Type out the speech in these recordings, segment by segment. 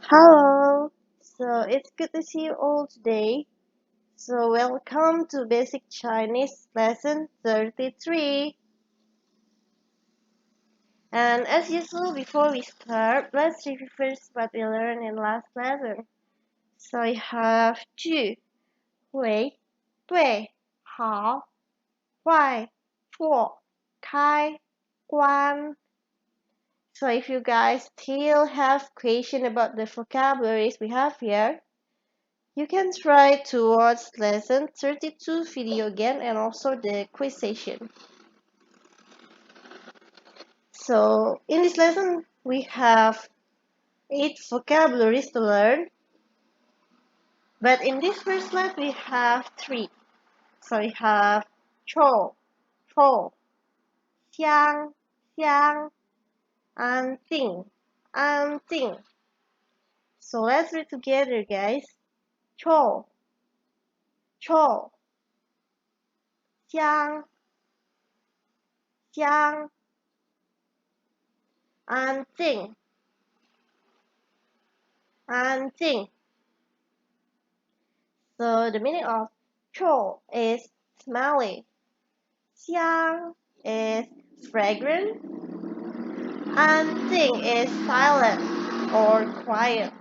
Hello. So it's good to see you all today. So welcome to Basic Chinese Lesson 33. And as usual, before we start, let's review first what we learned in last lesson. So we have 句、回、对、好、坏、错、开、关. So if you guys still have question about the vocabularies we have here, you can try to watch lesson 32 video again and also the quiz session. So in this lesson we have 8 vocabularies to learn, but in this first lesson we have 3. So we have 臭、臭、香、香、安静、安静. So let's read together, guys. 臭、臭、香、香、安静、安静. So the meaning of 臭 is smelly, 香 is fragrant, 安静 is silent or quiet.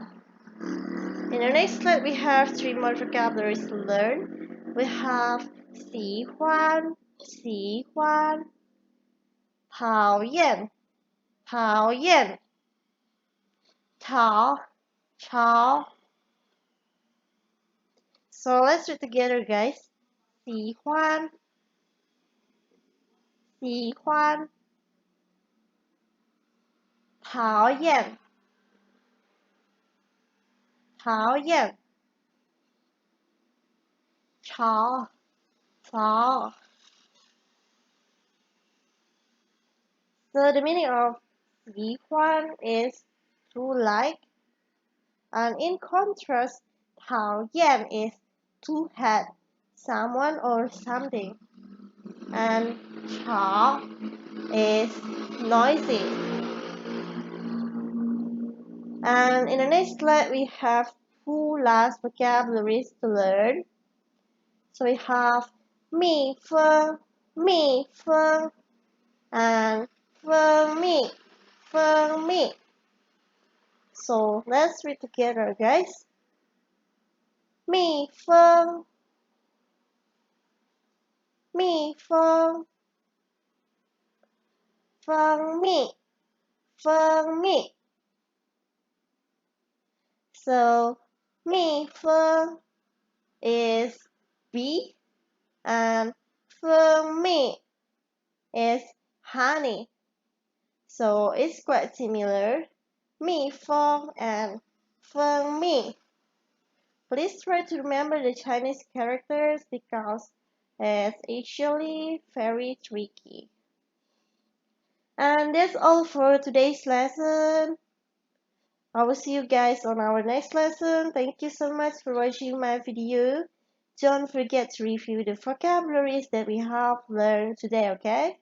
In the next slide, we have 3 more vocabularies to learn. We have 喜欢、喜欢、讨厌、讨厌、吵、吵. So let's read together, guys. 喜欢、喜欢、讨厌、讨厌、吵、吵. So the meaning of 喜欢 is to like, and in contrast, 讨厌 is to hate someone or something, and 吵 is noisy. And in the next slide, we have 2 last vocabularies to learn. So we have 蜜蜂, and 蜂蜜. So let's read together, guys. 蜜蜂，蜜蜂，蜂蜜，蜂蜜. So 蜜蜂 is bee, and 蜂蜜 is honey. So it's quite similar. 蜜蜂 and 蜂蜜. Please try to remember the Chinese characters because it's actually very tricky. And that's all for today's lesson. I will see you guys on our next lesson. Thank you so much for watching my video. Don't forget to review the vocabularies that we have learned today, okay?